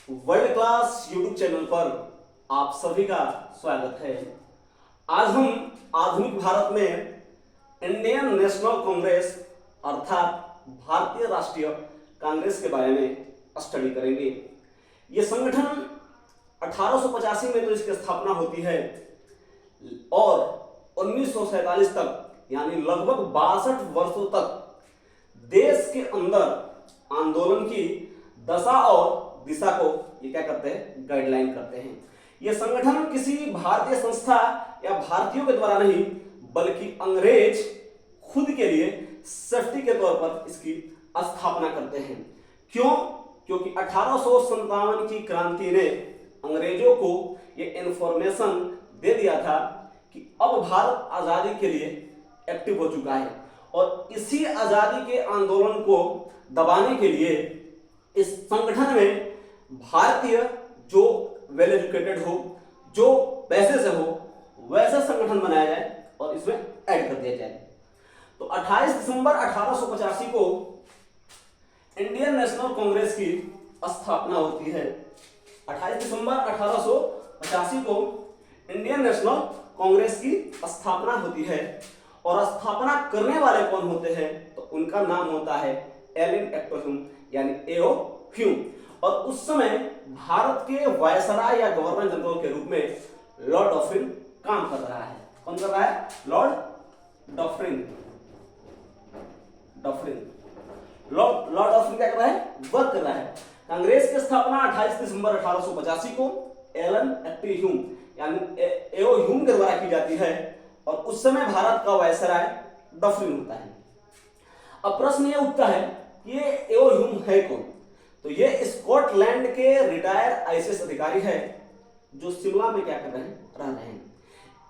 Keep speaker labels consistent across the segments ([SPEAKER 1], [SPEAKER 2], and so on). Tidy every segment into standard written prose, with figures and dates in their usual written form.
[SPEAKER 1] World class YouTube channel पर आप सभी का स्वागत है। आज हम आधुनिक भारत में इंडियन नेशनल कांग्रेस अर्थात भारतीय राष्ट्रीय कांग्रेस के बारे में स्टडी करेंगे। ये संगठन 1885 में तो इसकी स्थापना होती है और 1947 तक यानी लगभग 62 वर्षों तक देश के अंदर आंदोलन की दशा और दिशा को ये क्या करते हैं, गाइडलाइन करते हैं। यह संगठन किसी भारतीय संस्था या भारतीयों के द्वारा नहीं बल्कि अंग्रेज खुद के लिए सेफ्टी के तौर पर इसकी स्थापना करते हैं। क्यों? क्योंकि 1857 की क्रांति ने अंग्रेजों को ये इंफॉर्मेशन दे दिया था कि अब भारत आजादी के लिए एक्टिव हो चुका है और इसी आजादी के आंदोलन को दबाने के लिए इस संगठन में भारतीय जो वेल एजुकेटेड हो, जो पैसे से हो, वैसा संगठन बनाया जाए और इसमें ऐड कर दिया जाए। तो 28 दिसंबर 1885 को इंडियन नेशनल कांग्रेस की स्थापना होती है। 28 दिसंबर 1885 को इंडियन नेशनल कांग्रेस की स्थापना होती है और स्थापना करने वाले कौन होते हैं? तो उनका नाम होता है एलन एक्टर ह्यूम यानी एओ ह्यूम। और उस समय भारत के वायसराय या गवर्नर जनरल के रूप में लॉर्ड डॉफ्रिन काम कर रहा है। कौन कर रहा है? लॉर्ड डॉफ्रिन। लॉर्ड डॉफ्रिन क्या कर रहा है? वर्क कर रहा है। कांग्रेस की स्थापना 28 दिसंबर 1885 को एलन एक्टर ह्यूम यानी एओ ह्यूम के द्वारा की जाती है और उस समय भारत का वायसराय डॉफ्रिन होता है। अब प्रश्न यह उठता है कि ये एओ ह्यूम है कौन? तो ये स्कॉटलैंड के रिटायर आईएएस अधिकारी है जो शिमला में क्या कर रहे हैं? रह रहे हैं।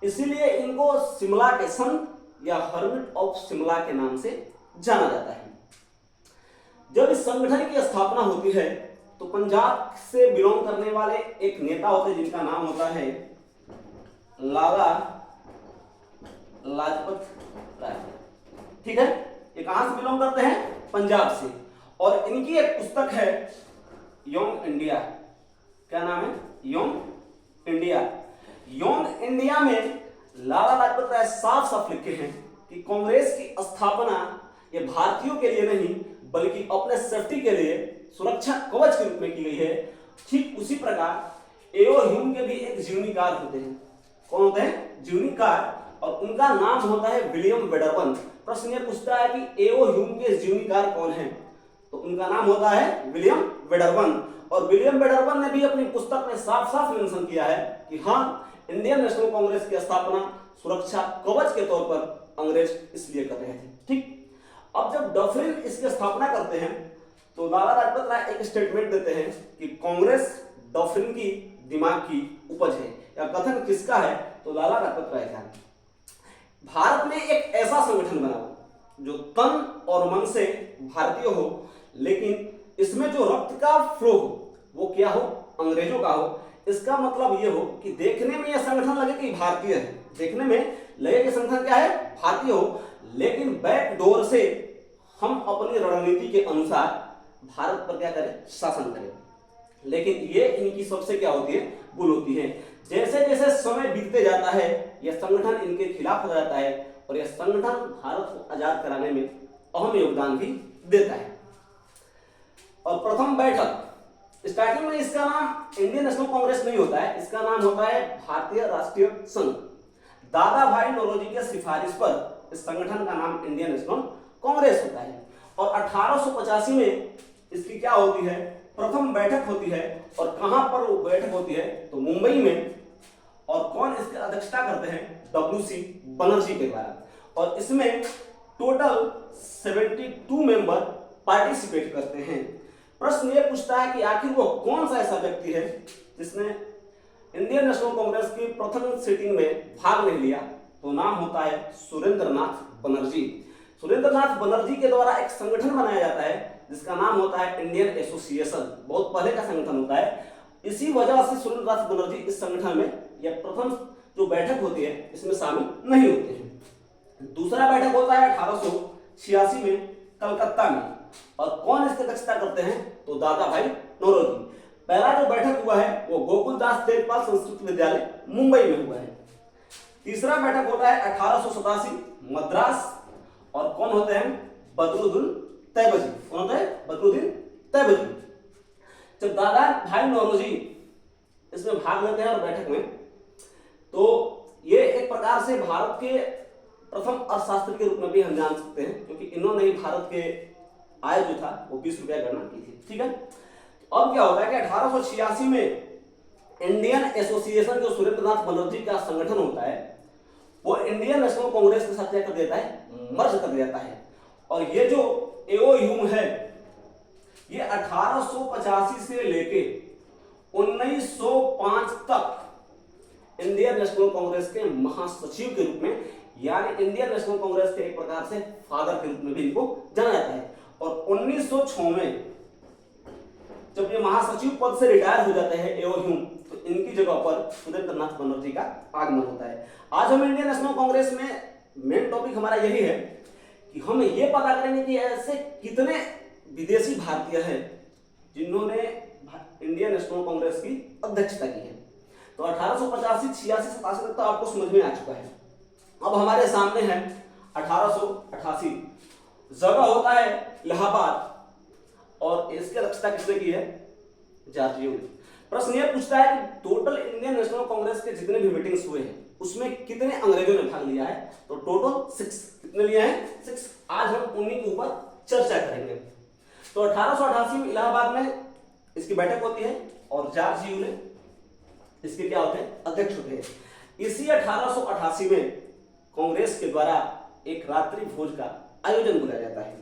[SPEAKER 1] इसीलिए इनको शिमला के संत या हर्मिट ऑफ शिमला के नाम से जाना जाता है। जब इस संगठन की स्थापना होती है तो पंजाब से बिलोंग करने वाले एक नेता होते हैं जिनका नाम होता है लाला लाजपत राय। ठीक है, ये कहां से बिलोंग करते हैं? पंजाब से। और इनकी एक पुस्तक है यंग इंडिया। क्या नाम है? Young India. यंग इंडिया में लाला लाजपत राय साफ साफ लिखे हैं कि कांग्रेस की स्थापना ये भारतीयों के लिए नहीं बल्कि अपने सेफ्टी के लिए सुरक्षा कवच के रूप में की गई है। ठीक उसी प्रकार एओ ह्यूम के भी एक जीवनीकार होते हैं। कौन होते हैं? जीवनीकार। और उनका नाम होता है विलियम वेडरबर्न। प्रश्न यह पूछता है कि एओ ह्यूम के जीवनीकार कौन है? तो उनका नाम होता है विलियम वेडरबर्न। और विलियम वेडरबर्न ने भी अपनी पुस्तक में साफ साफ मेंशन किया है कि हाँ, इंडियन नेशनल कांग्रेस की स्थापना सुरक्षा कवच के तौर पर अंग्रेज इसलिए कर रहे थे। ठीक, अब जब डॉफ्रिन इसकी स्थापना करते हैं तो लाला लाजपत राय एक स्टेटमेंट देते हैं कि कांग्रेस डॉफ्रिन की दिमाग की उपज है। या कथन किसका है? तो लाला लाजपत राय का। भारत में एक ऐसा संगठन बना जो तन और मन से भारतीय हो लेकिन इसमें जो रक्त का फ्लो हो वो क्या हो? अंग्रेजों का हो। इसका मतलब ये हो कि देखने में यह संगठन लगे कि भारतीय है, देखने में लगे कि संगठन क्या है? भारतीय हो, लेकिन बैक डोर से हम अपनी रणनीति के अनुसार भारत पर क्या करें? शासन करें। लेकिन ये इनकी सबसे क्या होती है? भूल होती है। जैसे जैसे समय बीतते जाता है यह संगठन इनके खिलाफ हो जाता है और यह संगठन भारत को आजाद कराने में अहम योगदान भी देता है। और प्रथम बैठक स्टार्टिंग में इसका नाम इंडियन नेशनल कांग्रेस नहीं होता है, इसका नाम होता है भारतीय राष्ट्रीय संघ। दादा भाई नौरोजी के सिफारिश पर इस संगठन का नाम इंडियन नेशनल कांग्रेस होता है। और 1885 में इसकी क्या होती है? प्रथम बैठक होती है। और कहां पर वो बैठक होती है? तो मुंबई में। और कौन इसकी अध्यक्षता करते हैं? डब्ल्यू.सी. बनर्जी के द्वारा। और इसमें टोटल 72 मेंबर पार्टिसिपेट करते हैं। प्रश्न ये पूछता है कि आखिर वो कौन सा ऐसा व्यक्ति है जिसने इंडियन नेशनल कांग्रेस की प्रथम सीटिंग में भाग नहीं लिया? तो नाम होता है सुरेंद्रनाथ बनर्जी। सुरेंद्रनाथ बनर्जी के द्वारा एक संगठन बनाया जाता है जिसका नाम होता है इंडियन एसोसिएशन। बहुत पहले का संगठन होता है। इसी वजह से सुरेंद्रनाथ बनर्जी इस संगठन में यह प्रथम जो बैठक होती है इसमें शामिल नहीं होते हैं। दूसरा बैठक होता है 1886 में कलकत्ता में। और कौन इसकी अध्यक्षता करते हैं? तो दादा भाई नौरोजी। पहला जो बैठक हुआ है वो गोकुलदास तेजपाल संस्कृत विद्यालय मुंबई में हुआ है। तीसरा बैठक होता है 1887 मद्रास, और कौन होते हैं? बदरुद्दीन तैयबजी। कौन होते हैं? बदरुद्दीन तैयबजी। जब दादा भाई नौरोजी इसमें भाग लेते हैं और बैठक में, तो ये एक प्रकार से भारत के प्रथम अर्थशास्त्री के रूप में भी हम जान सकते हैं, क्योंकि इन्होंने ही भारत के आय जो था वो 20 रुपया गणना की थी। ठीक है, अब क्या होता है कि 1886 में इंडियन एसोसिएशन, जो सुरेंद्रनाथ बनर्जी का संगठन होता है, वो इंडियन नेशनल कांग्रेस के साथ क्या कर देता है? मर्ज कर देता है। और ये जो एओयू है ये 1885 से लेके 1905 तक इंडियन नेशनल कांग्रेस के महासचिव के रूप में, यानी इंडियन नेशनल कांग्रेस के एक प्रकार से फादर के रूप में भी इनको जाना जाता है। और 1906 में जब ये महासचिव पद से रिटायर हो जाते हैं एओयू, तो इनकी जगह पर सुरेंद्रनाथ बनर्जी का आगमन होता है। आज हम इंडियन नेशनल कांग्रेस में मेन टॉपिक हमारा यही है कि हम ये पता करेंगे कि ऐसे कितने विदेशी भारतीय हैं जिन्होंने इंडियन नेशनल कांग्रेस की अध्यक्षता की है। तो 1885, 86, 87 तक तो आपको समझ में आ चुका है। अब हमारे सामने है 1888, जगह होता है इलाहाबाद, और इसकी अध्यक्षता किसने की है? George Yule. प्रश्न यह पूछता है कि टोटल इंडियन नेशनल कांग्रेस के जितने भी मीटिंग्स हुए हैं उसमें कितने अंग्रेजों ने भाग लिया है? तो टोटल 6। कितने लिए हैं? 6। आज हम उन्हीं के ऊपर चर्चा करेंगे। तो 1888 में इलाहाबाद में इसकी बैठक होती है और जॉर्ज यूल इसके क्या होते हैं? अध्यक्ष होते हैं। इसी 1888 में कांग्रेस के द्वारा एक रात्रि भोज का आयोजन बुलाया जाता है।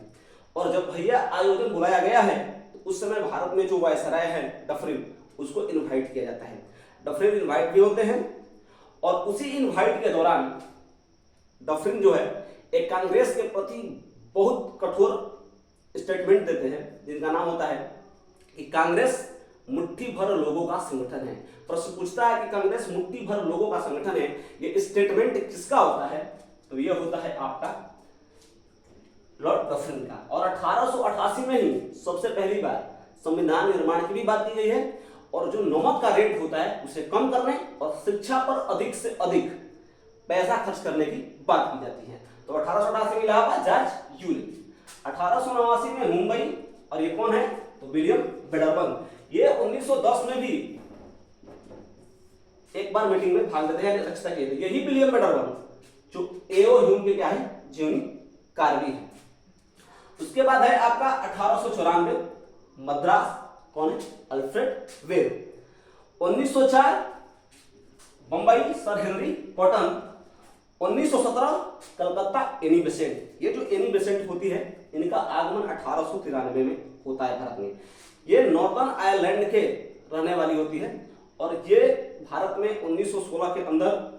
[SPEAKER 1] और जब भैया आयोजन बुलाया गया है तो उस समय भारत में जो वायसराय है डफरिन, उसको इनवाइट किया जाता है। डफरिन इनवाइट भी होते हैं, और उसी इनवाइट के दौरान डफरिन जो है एक कांग्रेस के प्रति बहुत कठोर स्टेटमेंट देते हैं, जिनका नाम होता है कि कांग्रेस मुट्ठी भर लोगों का संगठन है। प्रश्न पूछता है कि कांग्रेस मुट्ठी भर लोगों का संगठन है, ये स्टेटमेंट किसका होता है? तो ये होता है आपका लॉर्ड डफरिन का। और 1888 में ही सबसे पहली बार संविधान निर्माण की भी बात की गई है, और जो नमक का रेट होता है उसे कम करने और शिक्षा पर अधिक से अधिक पैसा खर्च करने की बात की जाती है। तो 1888 में इलाहाबाद, जॉर्ज यूल। 1889 में मुंबई, और ये कौन है? तो विलियम बेडरबन। ये 1910 में भी एक बार मीटिंग में भाग लेते हैं, अध्यक्षता किए थे। यही विलियम बेडरबन जो एओयू के क्या है? जीवनी कारवी है। उसके बाद है आपका 1894 मद्रास, कौन है? Alfred Webb. 1904 Bambai, sir Henry Cotton. 1917 Calcutta, Annie Besant. ये जो एनी बेसेंट होती है, इनका आगमन 1893 में होता है भारत में। ये नॉर्दर्न आयरलैंड के रहने वाली होती है, और ये भारत में 1916 के अंदर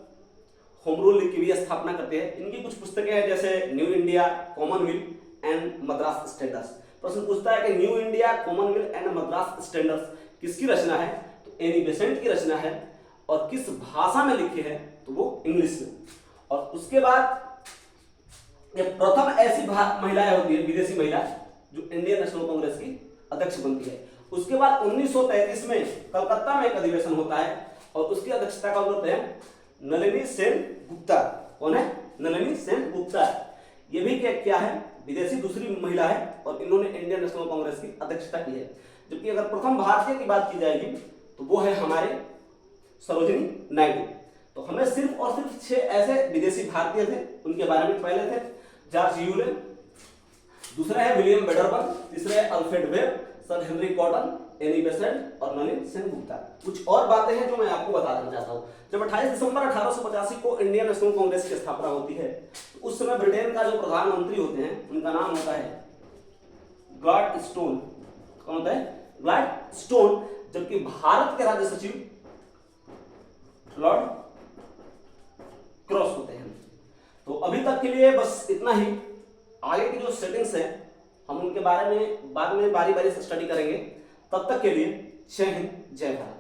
[SPEAKER 1] होम रूल लीग की भी स्थापना करते हैं। इनकी कुछ पुस्तकें हैं, जैसे new India, Commonwealth and Madras standards. प्रश्न पूछता है कि new India, Commonwealth and Madras standards किसकी रचना है? तो एनी बेसेंट की रचना है, और किस भाषा में लिखी है? तो वो इंग्लिश में। और उसके बाद ये प्रथम ऐसी महिलाएं होती है, विदेशी महिला, जो इंडियन नेशनल कांग्रेस की अध्यक्ष बनती है। उसके बाद 1933 में कलकत्ता में एक अधिवेशन होता है, और उसकी अध्यक्षता का करते हैं नलिनी सेन गुप्ता। कौन है? नलिनी सेन गुप्ता। ये भी क्या है? विदेशी दूसरी महिला है, और इन्होंने इंडियन नेशनल कांग्रेस की अध्यक्षता की है। जबकि अगर प्रथम भारतीय की बात की जाएगी तो वो है हमारे सरोजिनी नायडू। तो हमें सिर्फ और सिर्फ 6 ऐसे विदेशी भारतीय थे, उनके बारे में पहले थे जॉर्ज यूल, दूसरा है विलियम बेडरबन, तीसरा है Alfred web, sir Henry cotton, Annie Besant और नलिन सेन गुप्ता। कुछ और बातें हैं जो मैं आपको बता देना चाहता हूं। जब 28 दिसंबर 1885 को इंडियन नेशनल कांग्रेस की स्थापना होती है, तो उस समय ब्रिटेन का जो प्रधानमंत्री होते हैं उनका नाम होता है ग्लैडस्टोन। कौन होता है? ग्लैडस्टोन। जबकि भारत के राज्य सचिव लॉर्ड क्रॉस होते हैं। तो अभी तक के लिए बस इतना ही। आगे की जो सेटिंग्स है हम उनके बारे में बाद में बारी बारी से स्टडी करेंगे। तब तक के लिए जय हिंद, जय भारत।